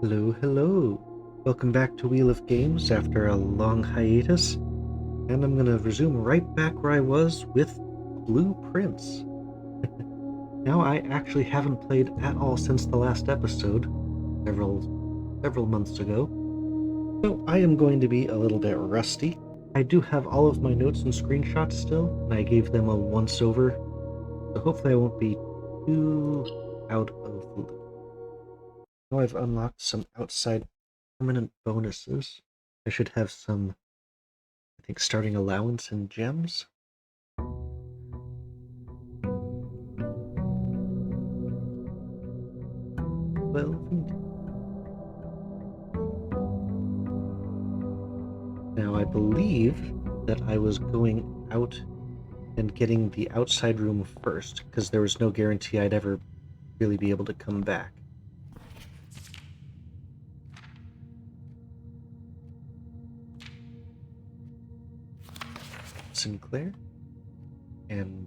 Hello, hello. Welcome back to Wheel of Games after a long hiatus, and I'm gonna resume right back where I was with Blueprints. Now I actually haven't played at all since the last episode, several months ago, so I am going to be a little bit rusty. I do have all of my notes and screenshots still, and I gave them a once-over, so hopefully I won't be too out of the loop. Now I've unlocked some outside permanent bonuses. I should have some, I think, starting allowance and gems. Well, now I believe that I was going out and getting the outside room first, because there was no guarantee I'd ever really be able to come back. Sinclair? And...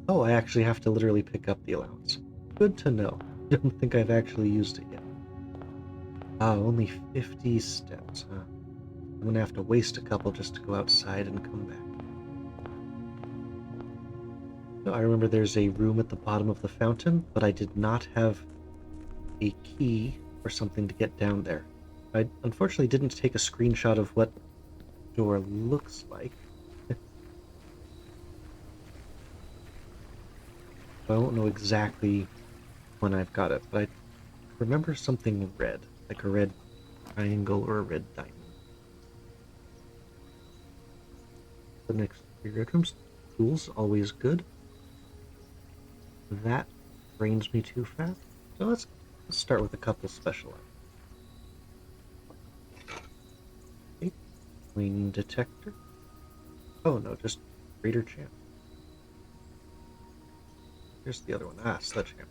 oh, I actually have to literally pick up the allowance. Good to know. I don't think I've actually used it yet. Ah, only 50 steps, huh? I'm gonna have to waste a couple just to go outside and come back. No, I remember there's a room at the bottom of the fountain, but I did not have a key or something to get down there. I unfortunately didn't take a screenshot of what the door looks like. I won't know exactly when I've got it, but I remember something red, like a red triangle or a red diamond. The next 3 bedrooms, tools, always good. That drains me too fast, so let's start with a couple special items. Okay. Flame detector. Oh no, just greater chance. Here's the other one. Ah, sledgehammer.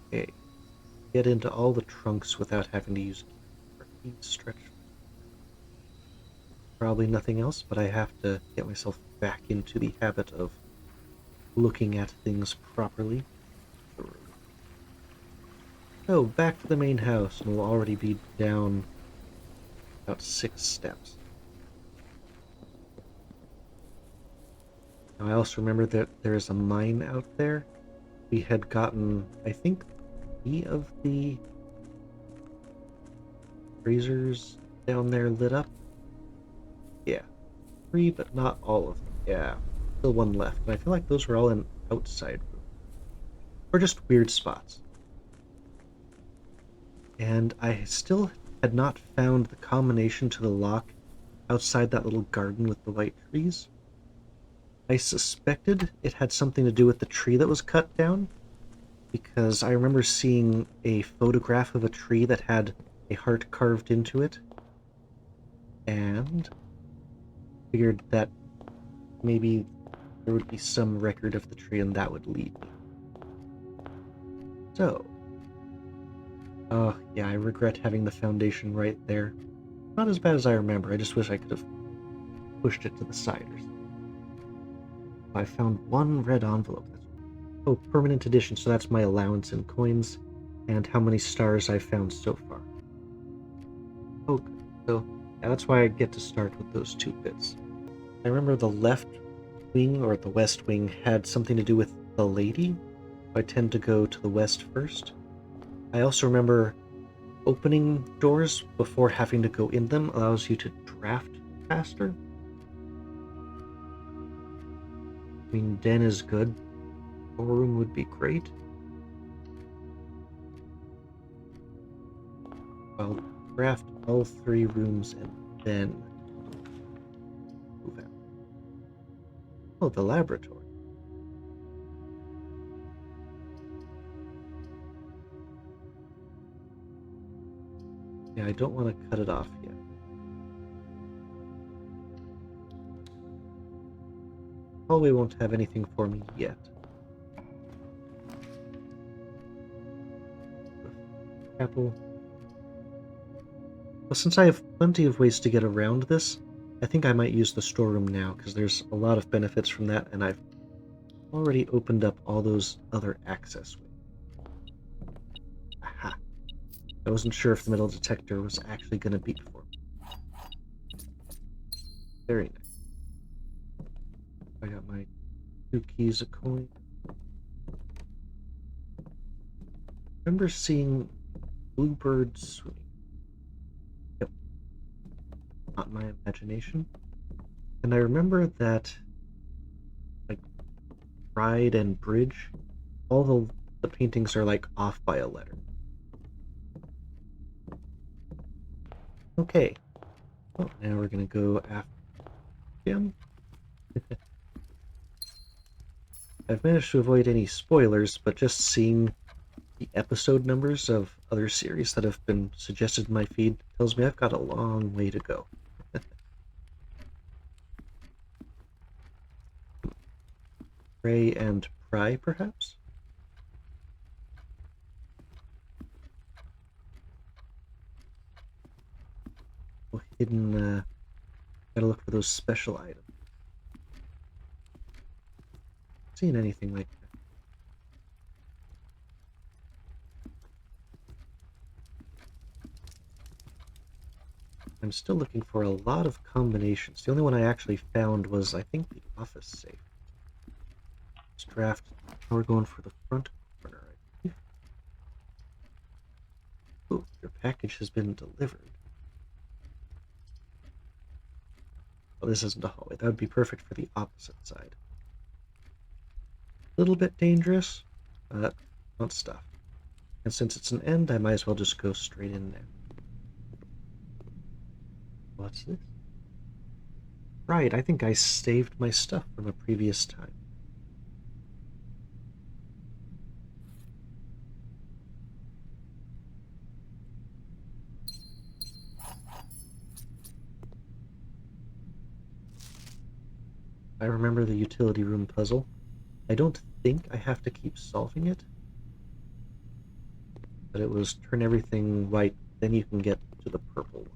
Okay. Get into all the trunks without having to use heat stretch. Probably nothing else, but I have to get myself back into the habit of looking at things properly. So, back to the main house, and we'll already be down about 6 steps. Now, I also remember that there's a mine out there. We had gotten, I think, 3 of the razors down there lit up. Yeah, 3, but not all of them. Yeah, still 1 left, and I feel like those were all in outside rooms. Or just weird spots. And I still had not found the combination to the lock outside that little garden with the white trees. I suspected it had something to do with the tree that was cut down, because I remember seeing a photograph of a tree that had a heart carved into it, and figured that maybe there would be some record of the tree and that would lead me. So, oh yeah, I regret having the foundation right there. Not as bad as I remember, I just wish I could have pushed it to the side or something. I found 1 red envelope. Oh, permanent edition, so that's my allowance in coins, and how many stars I've found so far. Oh, good. So, yeah, that's why I get to start with those 2 bits. I remember the left wing, or the west wing, had something to do with the lady. I tend to go to the west first. I also remember opening doors before having to go in them allows you to draft faster. I mean, den is good. Storeroom would be great. I'll draft all 3 rooms and then move out. Oh, the laboratory. Yeah, I don't want to cut it off yet. Hallway won't have anything for me yet. Apple. Well, since I have plenty of ways to get around this, I think I might use the storeroom now, because there's a lot of benefits from that, and I've already opened up all those other access ways. Aha. I wasn't sure if the metal detector was actually going to beep for me. Very nice. I got my 2 keys, a coin. I remember seeing bluebirds swimming. Yep. Not my imagination. And I remember that, like, Ride and Bridge, all the paintings are, like, off by a letter. Okay. Well, now we're going to go after him. I've managed to avoid any spoilers, but just seeing the episode numbers of other series that have been suggested in my feed tells me I've got a long way to go. Pray and pry, perhaps? Oh, hidden, gotta look for those special items. Seen anything like that? I'm still looking for a lot of combinations. The only one I actually found was, I think, the office safe. This draft, we're going for the front corner, I believe. Ooh, your package has been delivered. Well, this isn't a hallway. That would be perfect for the opposite side. A little bit dangerous, but not stuff. And since it's an end, I might as well just go straight in there. What's this? Right, I think I saved my stuff from a previous time. I remember the utility room puzzle. I don't think I have to keep solving it. But it was turn everything white, then you can get to the purple one.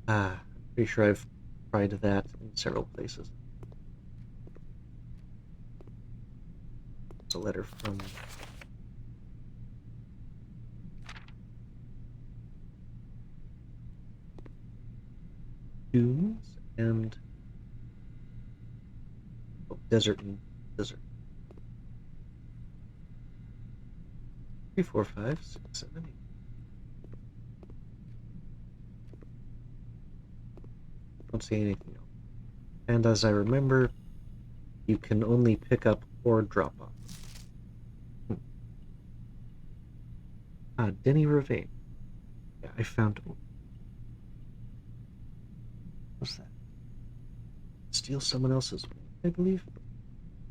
I'm pretty sure I've tried that in several places. It's a letter from Dunes and Desert and Desert. 3, 4, 5, 6, 7, 8. Don't see anything else. And as I remember, you can only pick up or drop off. Denny Ravane. Yeah, I found. What's that? Steal someone else's, I believe.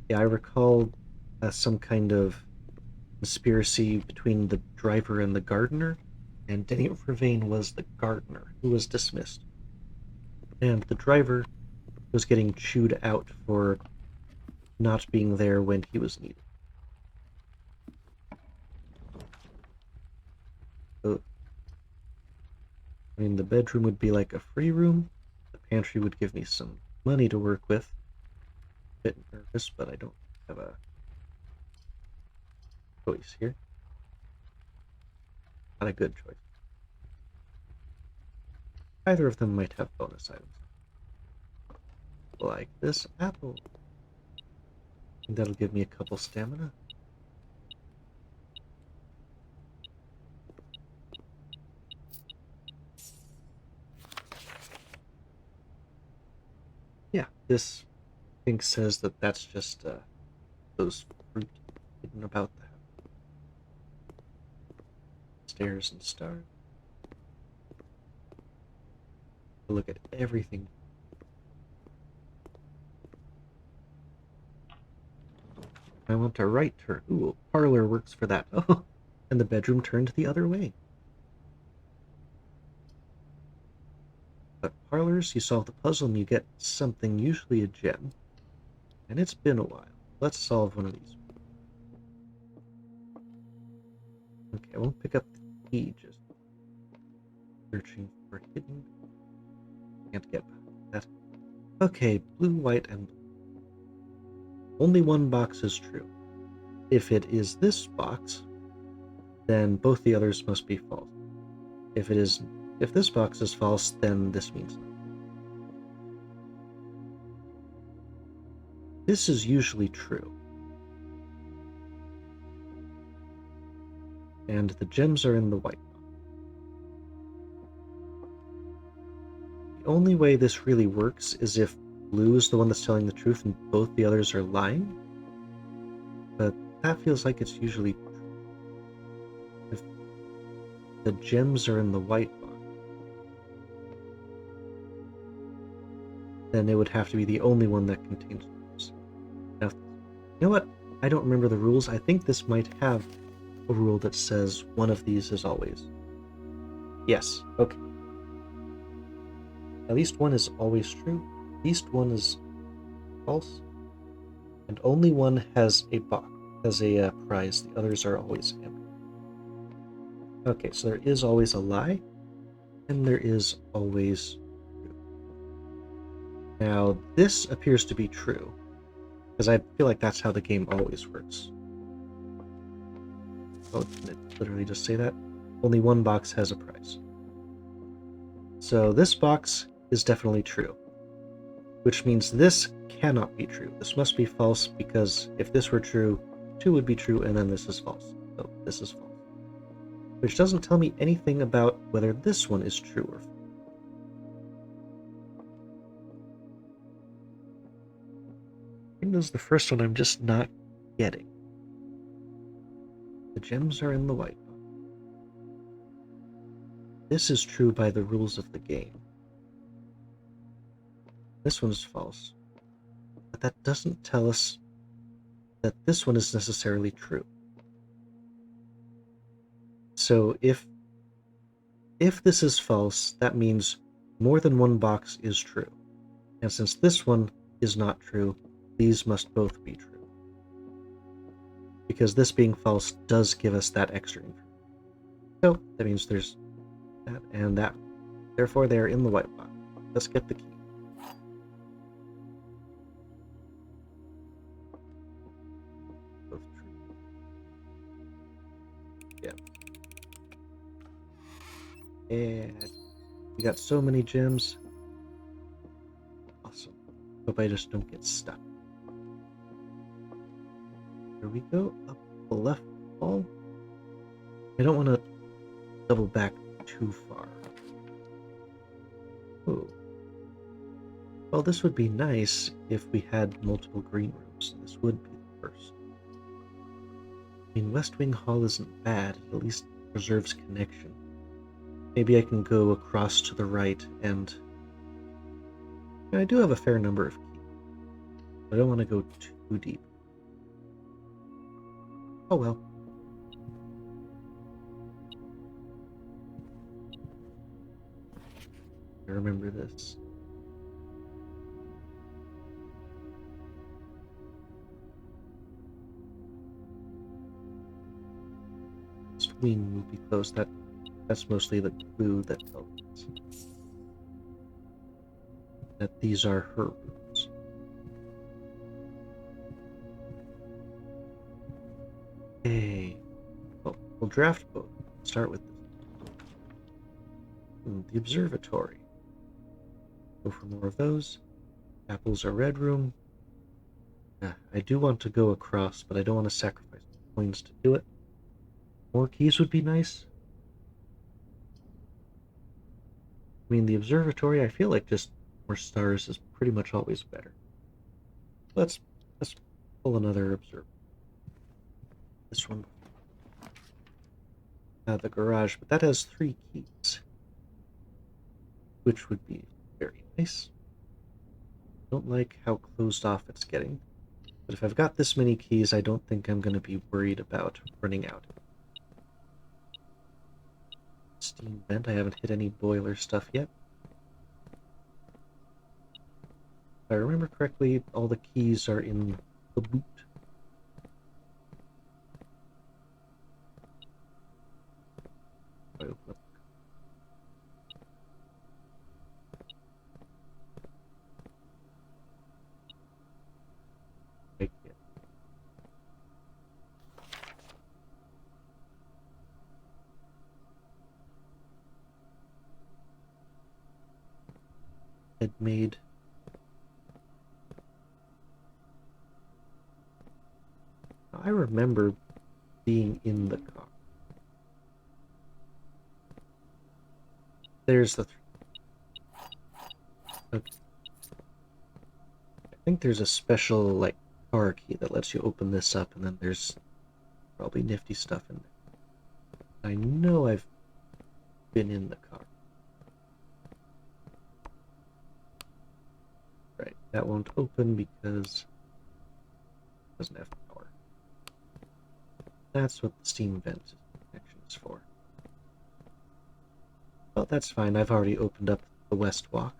Yeah, I recall some kind of conspiracy between the driver and the gardener, and Denny Ravane was the gardener who was dismissed. And the driver was getting chewed out for not being there when he was needed. So, I mean, the bedroom would be like a free room. The pantry would give me some money to work with. A bit nervous, but I don't have a choice here. Not a good choice. Either of them might have bonus items. Like this apple. And that'll give me a couple stamina. Yeah, this thing says that that's just those fruit hidden about the house. Stairs and stars. Look at everything. I want a right turn. Ooh, a parlor works for that. Oh, and the bedroom turned the other way. But parlors, you solve the puzzle and you get something, usually a gem. And it's been a while. Let's solve one of these. Okay, I won't pick up the key, just searching for hidden. Can't get that. Okay, blue, white, and blue. Only one box is true. If it is this box, then both the others must be false. If this box is false, then this means nothing. This is usually true. And the gems are in the white box. The only way this really works is if blue is the one that's telling the truth and both the others are lying. But that feels like it's usually true. If the gems are in the white box, then it would have to be the only one that contains rules. Now, you know what? I don't remember the rules. I think this might have a rule that says one of these is always. Yes, okay. At least one is always true. At least one is false. And only one has a box, has a prize. The others are always empty. Okay, so there is always a lie, and there is always true. Now, this appears to be true, because I feel like that's how the game always works. Oh, didn't it literally just say that? Only one box has a prize. So this box is definitely true, which means this cannot be true. This must be false, because if this were true, 2 would be true, and then this is false. So this is false. Which doesn't tell me anything about whether this one is true or false. I think this is the first one I'm just not getting. The gems are in the white box. This is true by the rules of the game. This one is false. But that doesn't tell us that this one is necessarily true. So if this is false, that means more than one box is true. And since this one is not true, these must both be true. Because this being false does give us that extra information. So that means there's that and that. Therefore, they're in the white box. Let's get the key. Both true. Yeah. And we got so many gems. Awesome. Hope I just don't get stuck. Here we go, up the left wall. I don't want to double back too far. Oh. Well, this would be nice if we had multiple green rooms. This would be the first. I mean, West Wing Hall isn't bad. It at least preserves connection. Maybe I can go across to the right and... I do have a fair number of keys. I don't want to go too deep. Oh well. I remember this. This wing will be closed. That's mostly the clue that tells us that these are her rooms. Hey. Well, we'll draft both. Start with this. The observatory. Go for more of those. Apples are red room. I do want to go across, but I don't want to sacrifice coins to do it. More keys would be nice. I mean, the observatory, I feel like just more stars is pretty much always better. Let's pull another observer. This one. The garage, but that has 3 keys, which would be very nice. Don't like how closed off it's getting, but if I've got this many keys, I don't think I'm going to be worried about running out. Steam vent, I haven't hit any boiler stuff yet. If I remember correctly, all the keys are in the boot. I open up. Right, yeah. had made. I remember being in the car. There's the... Okay. I think there's a special, like, car key that lets you open this up, and then there's probably nifty stuff in there. I know I've been in the car. Right, that won't open because it doesn't have power. That's what the steam vent connection is for. Well, that's fine. I've already opened up the west walk.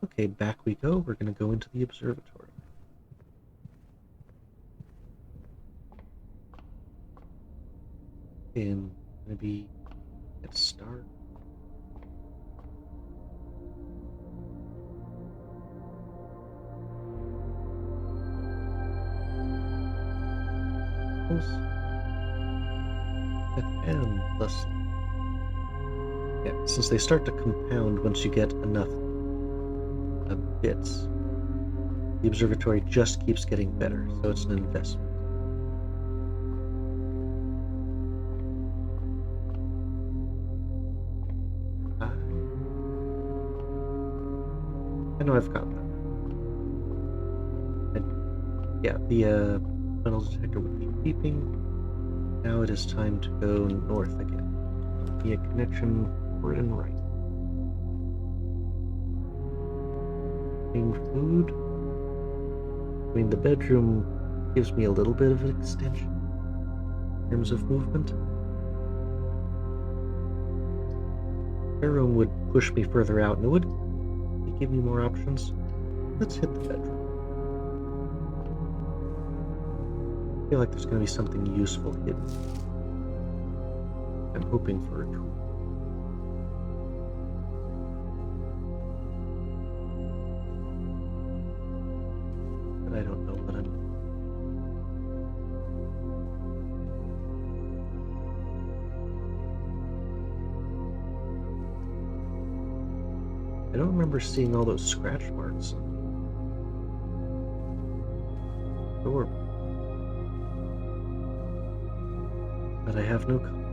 Okay, back we go. We're going to go into the observatory. And going to be at start. And plus, yeah, since they start to compound once you get enough bits, the observatory just keeps getting better, so it's an investment. I know I've got that. Yeah, the metal detector would be beeping. Now it is time to go north again. Be a connection forward and right. Food. I mean, the bedroom gives me a little bit of an extension in terms of movement. The room would push me further out, and it would give me more options. Let's hit the bedroom. I feel like there's going to be something useful hidden. I'm hoping for a tool. But I don't know what I'm... I don't remember seeing all those scratch marks on the door. But I have no color.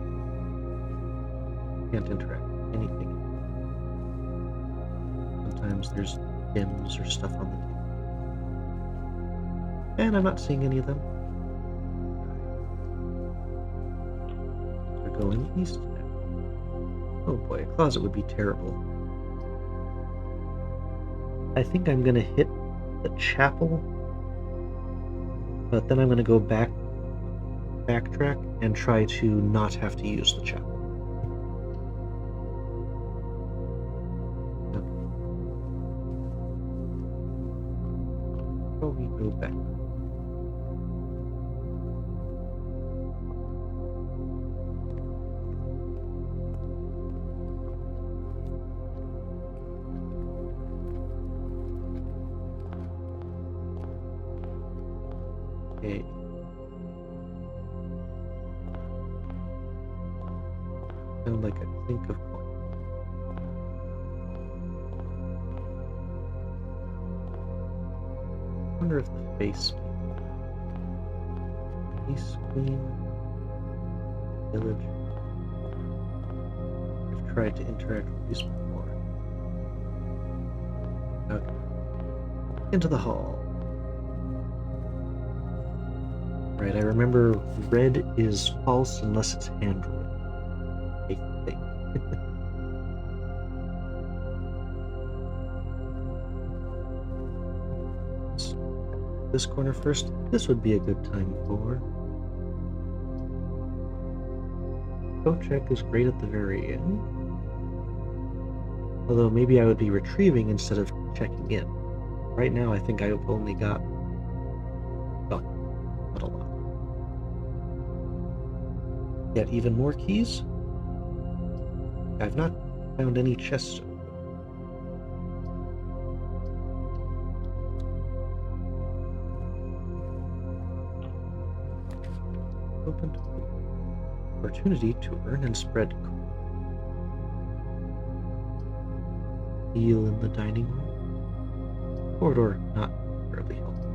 Can't interact with anything. Sometimes there's gems or stuff on the table. And I'm not seeing any of them. We're going east now. Oh boy, a closet would be terrible. I think I'm gonna hit the chapel, but then I'm gonna go backtrack and try to not have to use the chapel. Okay. So we go back. Okay. Sound like a clink of coin. I wonder if the face East Queen Village. I've tried to interact with these before. Okay. Into the hall. Right, I remember red is false unless it's handwritten. I think. This corner first. This would be a good time for. Go check is great at the very end. Although maybe I would be retrieving instead of checking in. Right now I think I've only got. Oh, not a lot. Get even more keys? I've not found any chests. Open to opportunity to earn and spread. meal in the dining room. Corridor, not terribly helpful.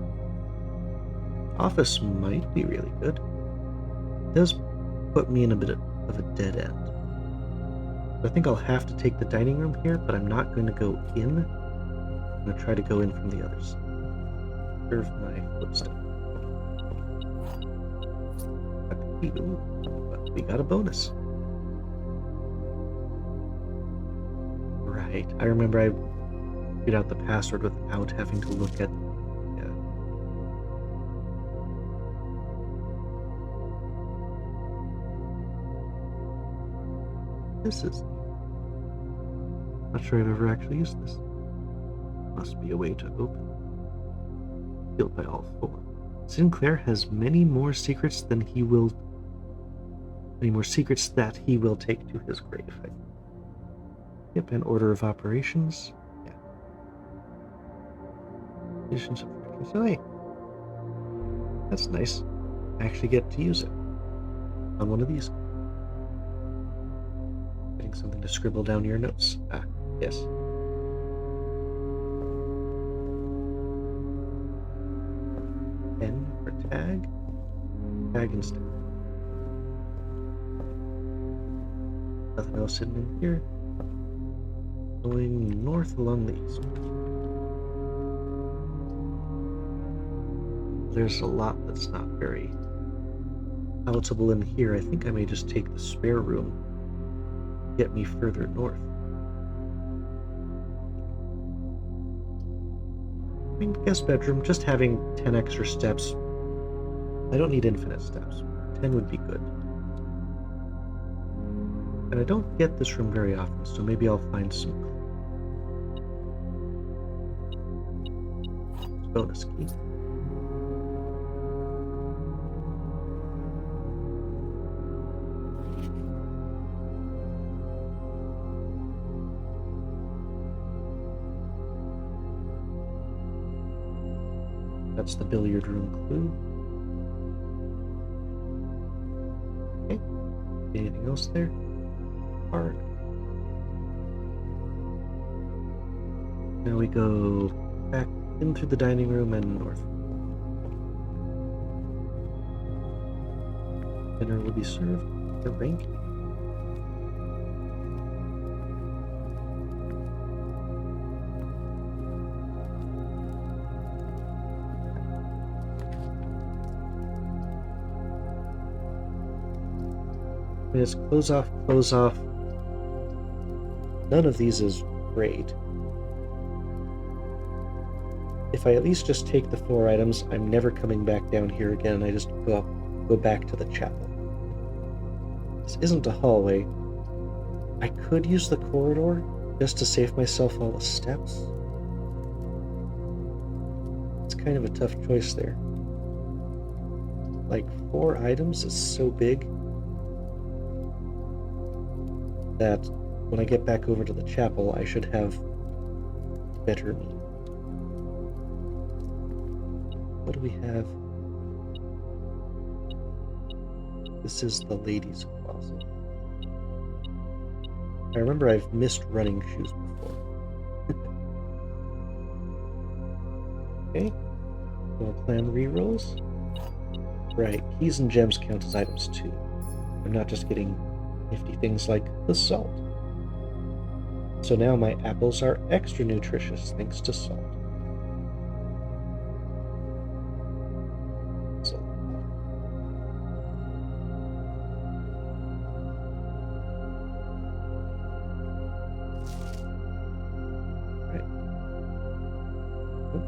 Office might be really good. It does put me in a bit of a dead end. I think I'll have to take the dining room here, but I'm not going to go in. I'm going to try to go in from the others. Serve my footstep. But we got a bonus. Right. I remember I figured out the password without having to look at... Yeah. This is... Not sure I've ever actually used this. Must be a way to open. Built by all four. Sinclair has many more secrets that he will take to his grave. Yep, an order of operations. Yeah. Conditions of reconciliation. That's nice. I actually get to use it on one of these. Getting something to scribble down your notes. Ah, yes. Pen for tag. Tag instead. Nothing else hidden in here. Going north along the east. There's a lot that's not very palatable in here. I think I may just take the spare room. Get me further north. I mean, guest bedroom, just having 10 extra steps. I don't need infinite steps. 10 would be good. And I don't get this room very often, so maybe I'll find some bonus key. That's the billiard room clue. Okay. Anything else there? Hard. Now we go back in through the dining room and north. Dinner will be served. The rank. It's close off, close off. None of these is great. If I at least just take the 4 items, I'm never coming back down here again. I just go back to the chapel. This isn't a hallway. I could use the corridor just to save myself all the steps. It's kind of a tough choice there. Like, 4 items is so big that when I get back over to the chapel, I should have better means. What do we have? This is the ladies' closet. I remember I've missed running shoes before. Okay. We'll plan rerolls. Right, keys and gems count as items too. I'm not just getting nifty things like the salt. So now my apples are extra nutritious thanks to salt.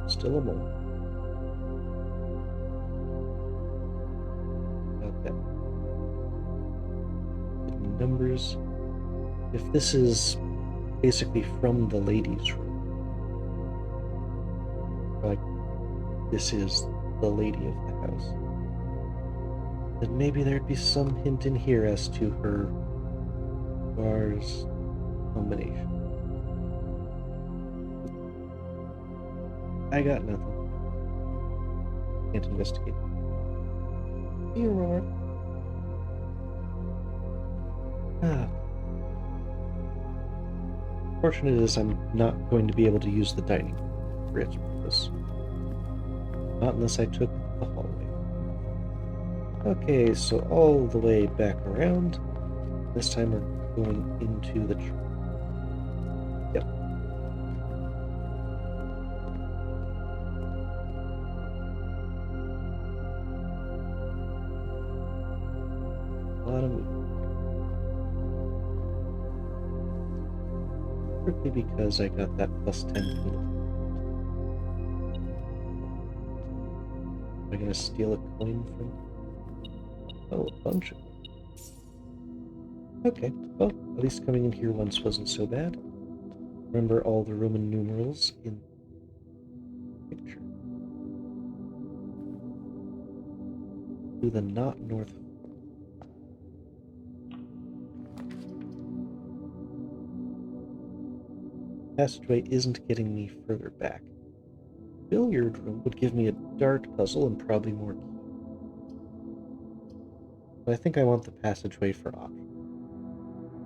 Still a mole. Got that. Hidden numbers. If this is basically from the ladies' room, like this is the lady of the house, then maybe there'd be some hint in here as to her bars combination. I got nothing. Can't investigate. Hey, Aurora. Fortunate is I'm not going to be able to use the dining room for its purpose. Not unless I took the hallway. Okay, so all the way back around. This time we're going into the tree. Yep. A lot of movement. Strictly because I got that plus 10 from it. Am I going to steal a coin from? Oh, a bunch of them. Okay, well, at least coming in here once wasn't so bad. Remember all the Roman numerals in the picture. To the not north. Passageway isn't getting me further back. Billiard room would give me a dart puzzle and probably more keys. But I think I want the passageway for option.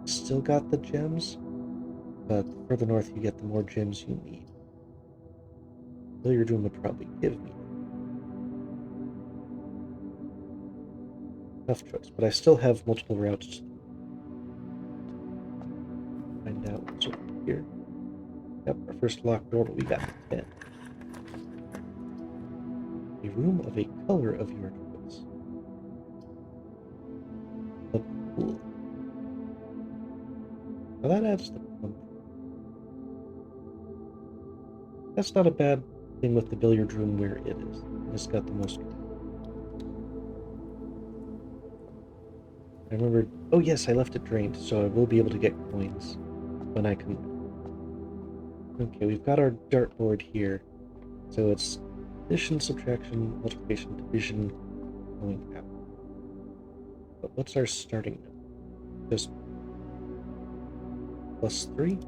Still got the gems, but the further north you get, the more gems you need. Billiard room would probably give me tough choice, but I still have multiple routes to find out what's over here. Yep, our first locked door, but we got 10. A room of a color of your choice. The pool. Now that adds the plum. That's not a bad thing with the billiard room where it is. It's got the most. I remembered. Oh yes, I left it drained, so I will be able to get coins when I come. Okay, we've got our dartboard here, so it's addition, subtraction, multiplication, division, going out. But what's our starting number? Just plus 3?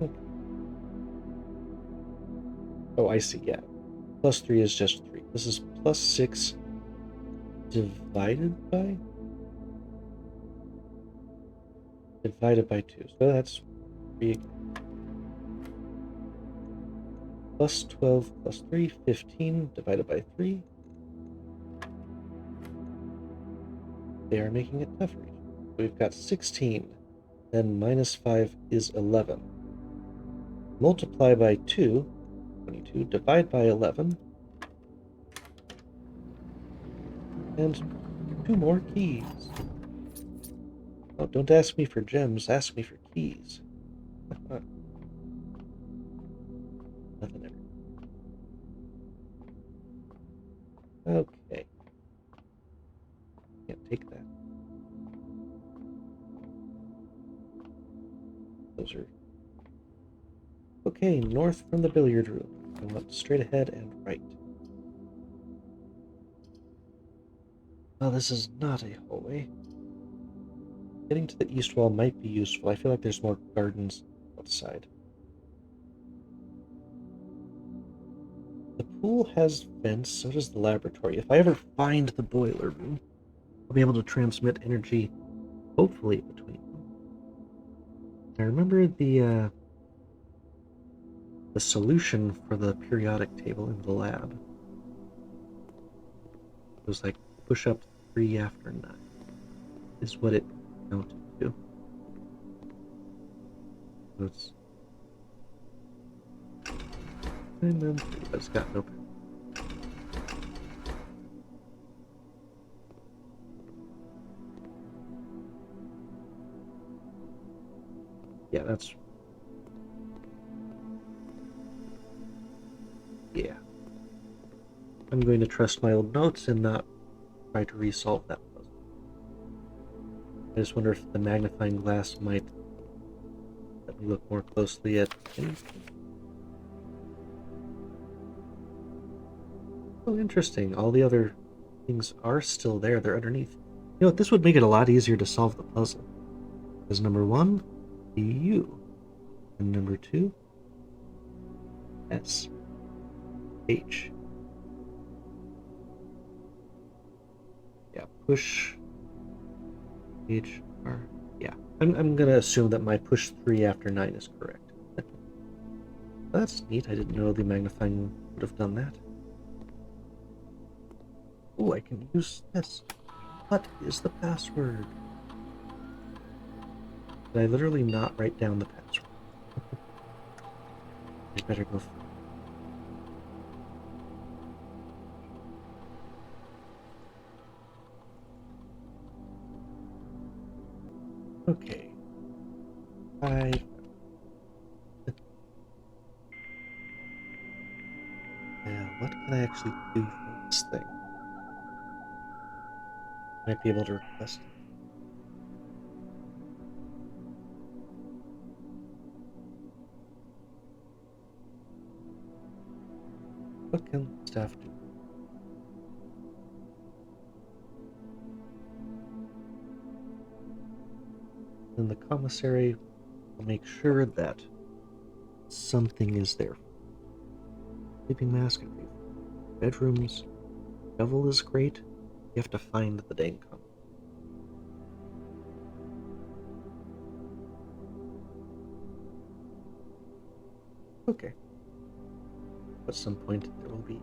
Okay. Oh, I see, yeah. Plus 3 is just 3. This is plus 6 divided by? Divided by 2. So that's 3 again. Plus 12 plus 3, 15 divided by 3. They are making it tougher. We've got 16. Then minus 5 is 11. Multiply by 2, 22. Divide by 11. And 2 more keys. Oh, don't ask me for gems, ask me for keys. Nothing ever. Okay. Can't take that. Those are... Okay, north from the billiard room. I want straight ahead and right. Well, this is not a hallway. Getting to the east wall might be useful. I feel like there's more gardens outside. The pool has vents, so does the laboratory. If I ever find the boiler room, I'll be able to transmit energy, hopefully, between them. I remember the solution for the periodic table in the lab. It was like push up 3 after 9 is what it counted to. So it's 9 then 3, but it's got no. Yeah, that's... Yeah. I'm going to trust my old notes and not try to resolve that puzzle. I just wonder if the magnifying glass might let me look more closely at anything. Oh, interesting. All the other things are still there. They're underneath. You know what? This would make it a lot easier to solve the puzzle. Because number 1, U. And number 2, S. H. Yeah, push HR. Yeah, I'm gonna assume that my push 3 after 9 is correct. That's neat. I didn't know the magnifying would have done that. Oh, I can use this. What is the password? Did I literally not write down the password? I better go. Okay. What can I actually do for this thing? Might be able to request it. What can staff do? In the commissary, I'll make sure that something is there. Sleeping mask, bedrooms, shovel is great. You have to find the dang com. Okay. At some point there will be.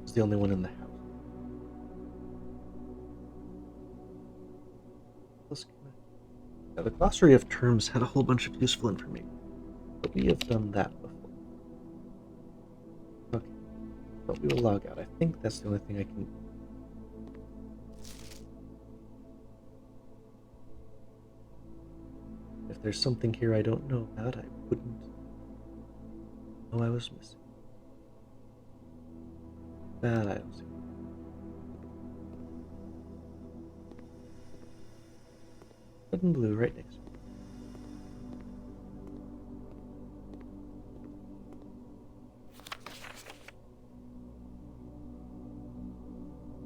It's the only one in the house. Yeah, the glossary of terms had a whole bunch of useful information, but we have done that before. Okay, but we will log out. I think that's the only thing I can. If there's something here I don't know about, I wouldn't know I was missing. That I don't see. Red and blue right next to me.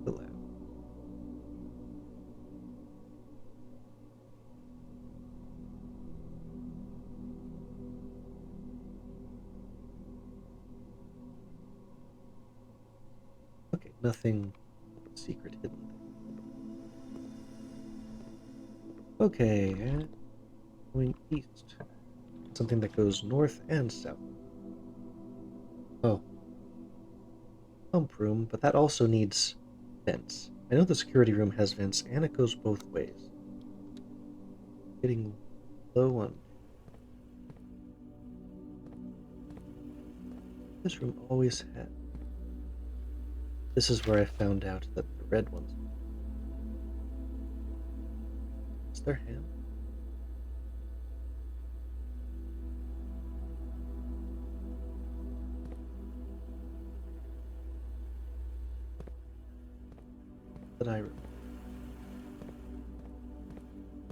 The lab. Okay, nothing secret hidden there. Okay, and going east. Something that goes north and south. Oh. Pump room, but that also needs vents. I know the security room has vents, and it goes both ways. Getting low on. This room always had. This is where I found out that the red ones. Is their hand? That I remember.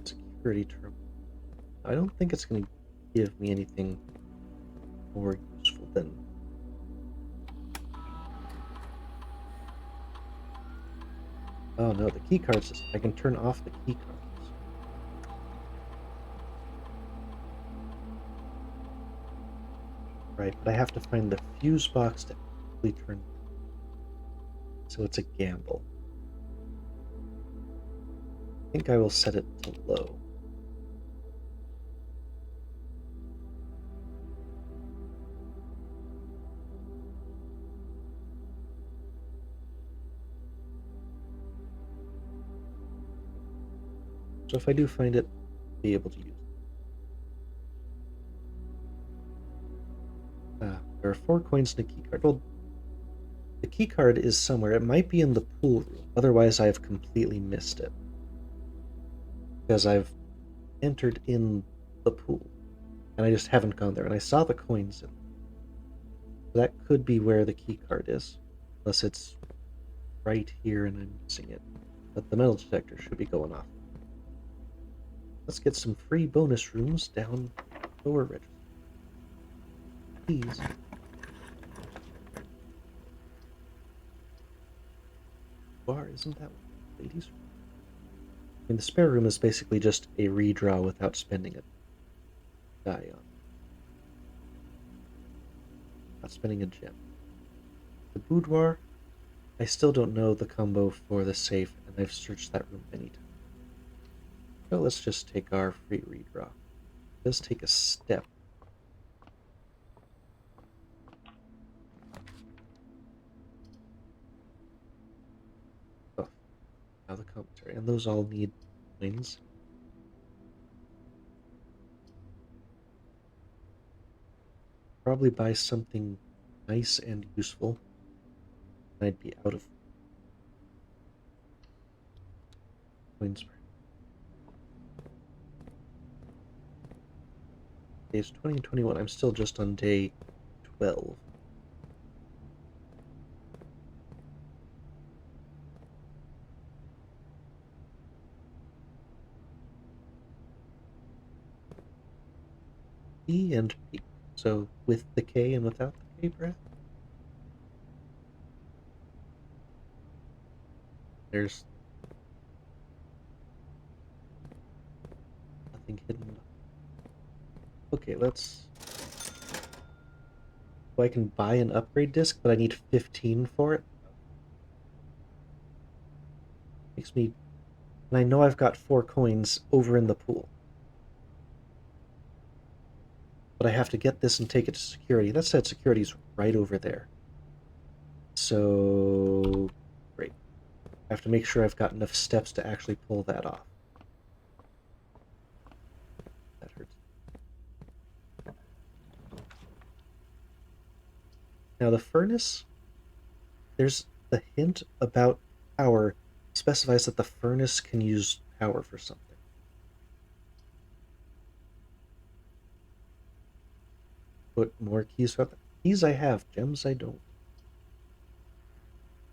Security term. I don't think it's going to give me anything more useful than. Oh no, the key card system. I can turn off the key cards. Right, but I have to find the fuse box to actually turn. So it's a gamble. I think I will set it to low. So if I do find it, I'll be able to use it. There are 4 coins in the key card. Well, the key card is somewhere. It might be in the pool room. Otherwise, I have completely missed it. Because I've entered in the pool. And I just haven't gone there. And I saw the coins in. That could be where the key card is. Unless it's right here and I'm missing it. But the metal detector should be going off. Let's get some free bonus rooms down lower register. Please. Bar, isn't that what ladies? I mean, the spare room is basically just a redraw without spending a die on. Not spending a gem. The boudoir, I still don't know the combo for the safe, and I've searched that room many times. So let's just take our free redraw. Let's take a step. Oh, now the commentary. And those all need coins. Probably buy something nice and useful. I'd be out of coins. Days 20 and 21. I'm still just on day 12. E and P. So with the K and without the K, perhaps? There's nothing hidden. Okay, let's... So I can buy an upgrade disc, but I need 15 for it? Makes me... And I know I've got 4 coins over in the pool. But I have to get this and take it to security. That said, security's right over there. So... Great. I have to make sure I've got enough steps to actually pull that off. That hurts. Now the furnace, there's the hint about power specifies that the furnace can use power for something. Put more keys for that. Keys I have, gems I don't.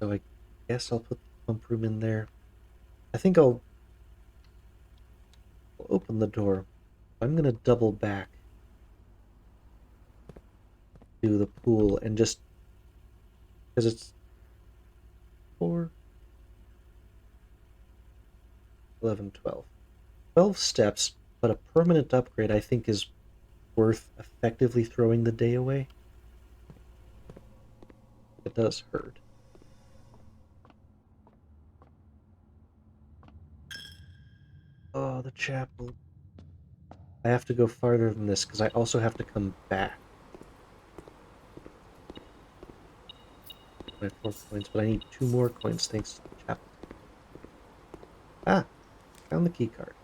So I guess I'll put the pump room in there. I think I'll open the door. I'm gonna double back to the pool and just because it's 4, 11, 12. 12 steps, but a permanent upgrade I think is worth effectively throwing the day away. It does hurt. Oh, the chapel. I have to go farther than this because I also have to come back. My 4 coins, but I need 2 more coins thanks to the chapel. Ah, found the key card.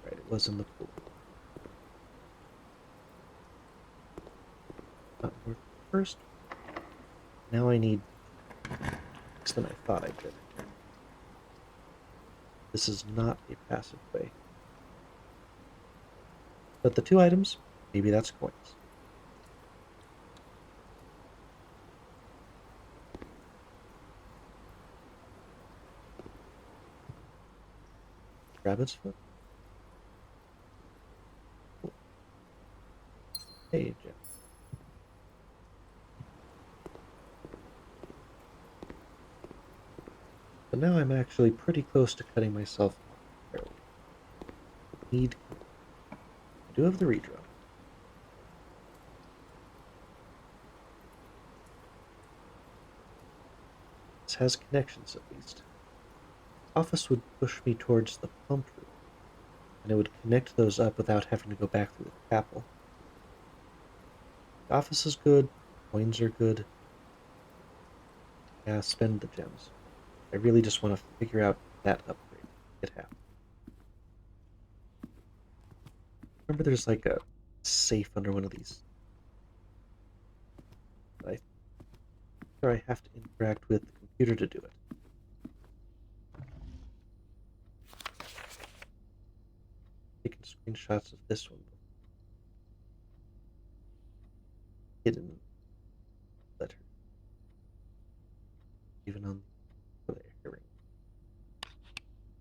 Right, it was in the pool. Not worth the first. Now I need less than I thought I did. This is not a passive way. But the 2 items, maybe that's coins. Rabbit's foot. Cool. Hey, Jim. But now I'm actually pretty close to cutting myself off. Need. I do have the redraw. This has connections at least. Office would push me towards the pump room, and it would connect those up without having to go back through the chapel. The office is good, coins are good. Yeah, spend the gems. I really just want to figure out that upgrade. It happens. Remember there's like a safe under one of these. I have to interact with the computer to do it. Taking screenshots of this one. Hidden letter. Even on the hearing.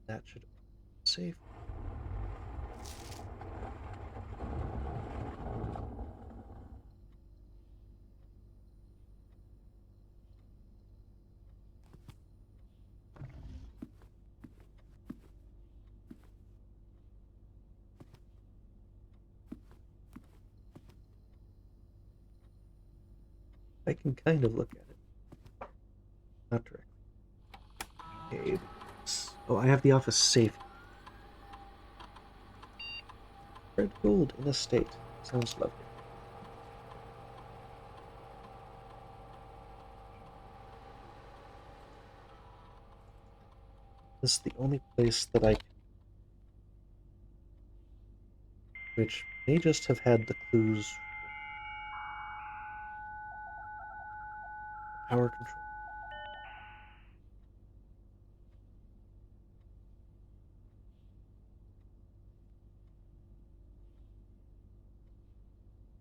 That should be safe. I can kind of look at it. Not directly. Okay. Oh, I have the office safe. Red gold in a state. Sounds lovely. This is the only place that I can, which may just have had the clues for power control.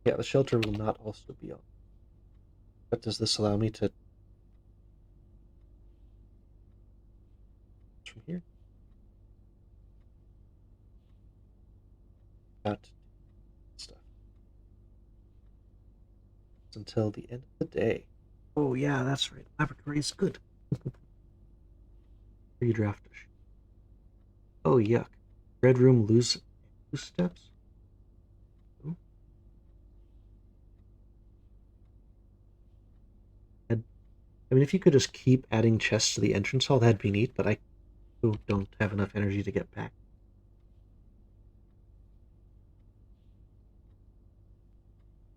Yeah, the shelter will not also be on. But does this allow me to from here? Got stuff. It's until the end of the day. Oh yeah, that's right. Laboratory is good. Redraft. Oh yuck. Red room lose steps? Oh. I mean, if you could just keep adding chests to the entrance hall, that'd be neat, but I don't have enough energy to get back.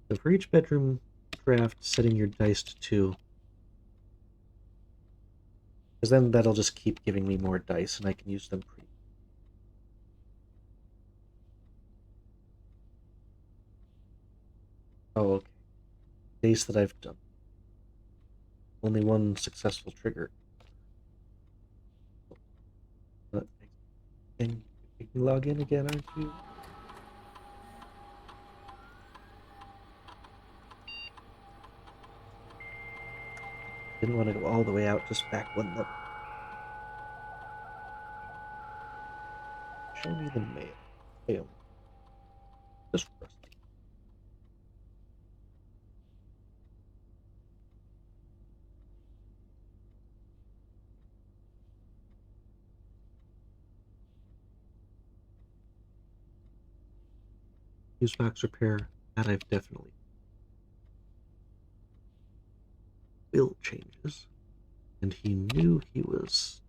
So for each bedroom draft, setting your dice to 2. Because then that'll just keep giving me more dice, and I can use them pretty. Oh, okay. Days that I've done. Only one successful trigger. But and you can log in again, aren't you? Didn't want to go all the way out, just back one level. Show me the mail. Mail. Just for us. Use box repair. That I've definitely. Will changes. And he knew he was.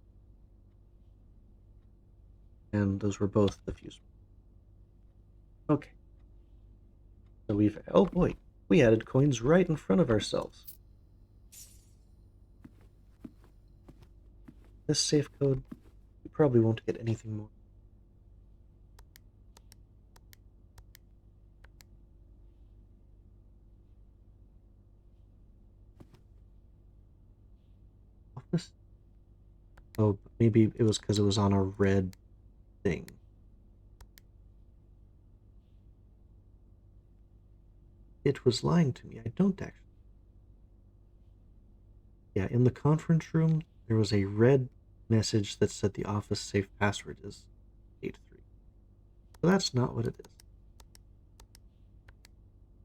And those were both the fuse. Okay. So we've. Oh boy. We added coins right in front of ourselves. This safe code. We probably won't get anything more. Office? Oh, maybe it was because it was on a red thing. It was lying to me. I don't actually. Yeah, in the conference room, there was a red message that said the office safe password is 83. So that's not what it is.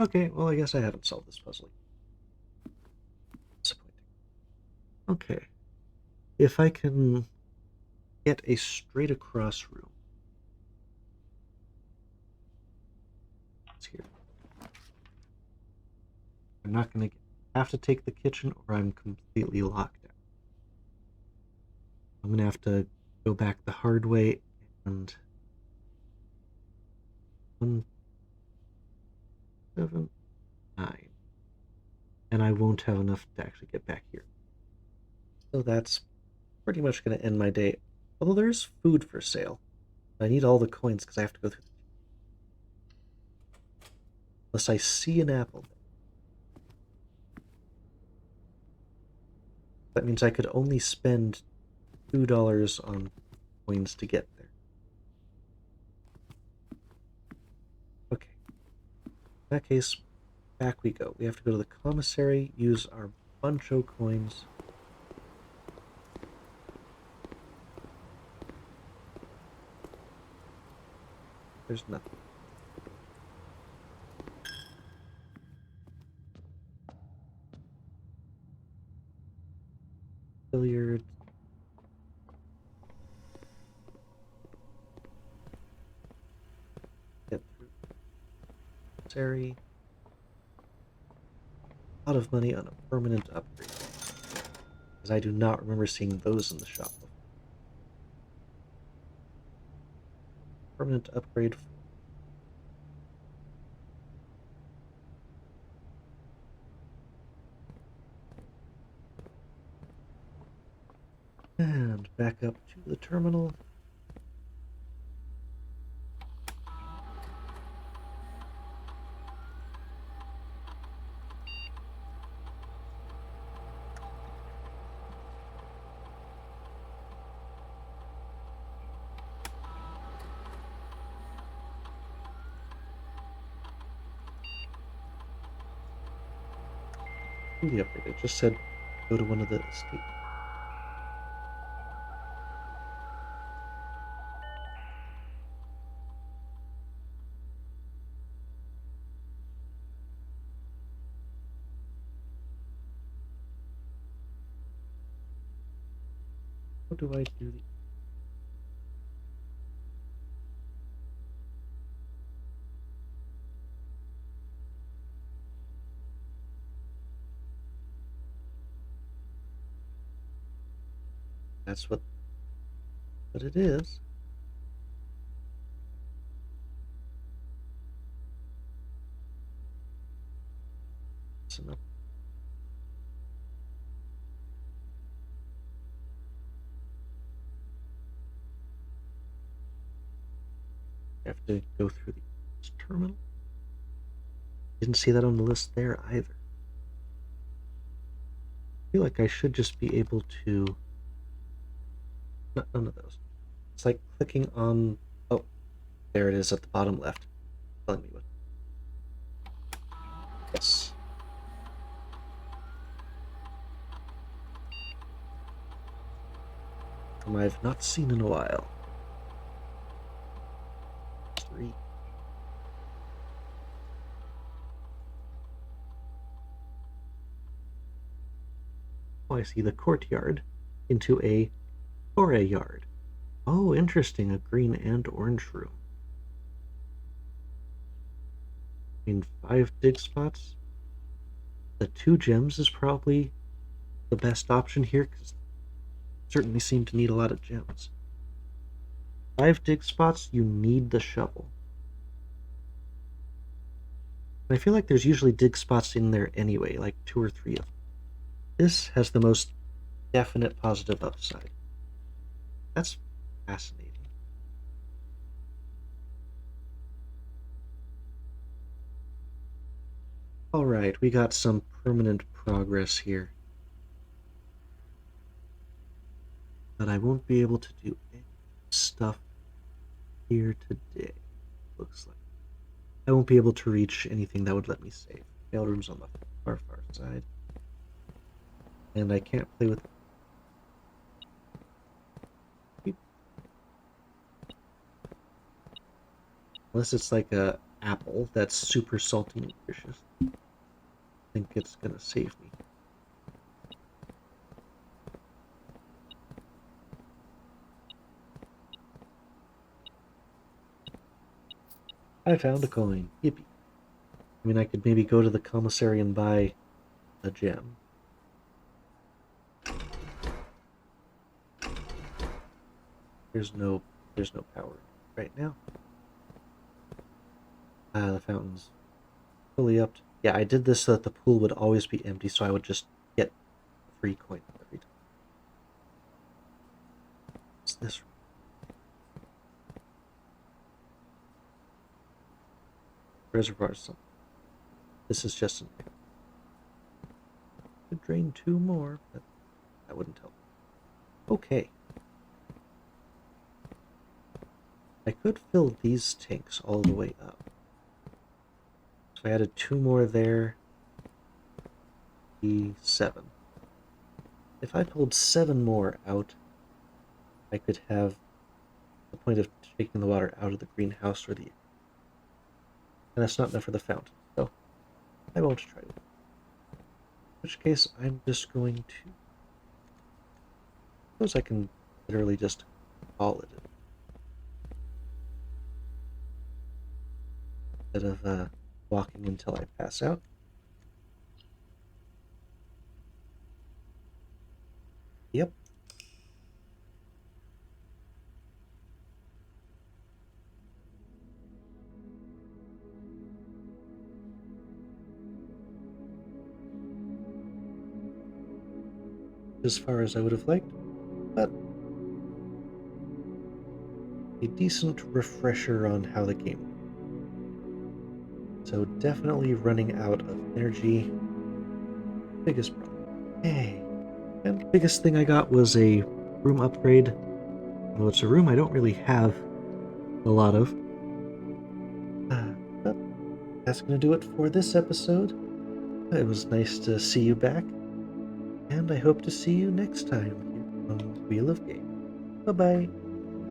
Okay, well, I guess I haven't solved this puzzle. Disappointing. Okay. If I can get a straight across room. It's here. I'm not going to have to take the kitchen or I'm completely locked out. I'm going to have to go back the hard way and 1, 7, 9. And I won't have enough to actually get back here. So that's pretty much going to end my day. Although there is food for sale. I need all the coins because I have to go through. Unless I see an apple. That means I could only spend $2 on coins to get there. Okay. In that case, back we go. We have to go to the commissary, use our buncho coins. There's nothing. Billiard. Get through. Commissary. lot of money on a permanent upgrade, because I do not remember seeing those in the shop before. Permanent upgrade. And back up to the terminal. The upgrade. It just said go to one of the estates. How do I do the... That's what it is. It's enough. I have to go through the terminal. Didn't see that on the list there either. I feel like I should just be able to... None of those. It's like clicking on... Oh, there it is at the bottom left. Telling me what. Yes. Whom I've not seen in a while. 3. Oh, I see the courtyard into a Torre yard. Oh, interesting. A green and orange room. I mean, 5 dig spots. The 2 gems is probably the best option here, because certainly seem to need a lot of gems. 5 dig spots, you need the shovel. And I feel like there's usually dig spots in there anyway, like 2 or 3 of them. This has the most definite positive upside. That's fascinating. Alright, we got some permanent progress here. But I won't be able to do any stuff here today, looks like. I won't be able to reach anything that would let me save. Mail room's on the far side. And I can't play with... Unless it's like a apple that's super salty and delicious. I think it's gonna save me. I found a coin. Yippee. I mean, I could maybe go to the commissary and buy a gem. There's no power right now. The fountain's fully up. Yeah, I did this so that the pool would always be empty, so I would just get a free coin every time. What's this? Reservoir something. This is just an... Could drain 2 more, but that wouldn't help. Okay. I could fill these tanks all the way up. So I added 2 more there. 7. If I pulled 7 more out, I could have the point of taking the water out of the greenhouse or the... And that's not enough for the fountain, so I won't try it. In which case, I'm just going to... I suppose I can literally just call it instead of walking until I pass out. Yep. As far as I would have liked, but a decent refresher on how the game works. So definitely running out of energy. Biggest problem. Hey. And biggest thing I got was a room upgrade. Well, it's a room I don't really have a lot of. But that's going to do it for this episode. It was nice to see you back, and I hope to see you next time here on Wheel of Game. Bye-bye.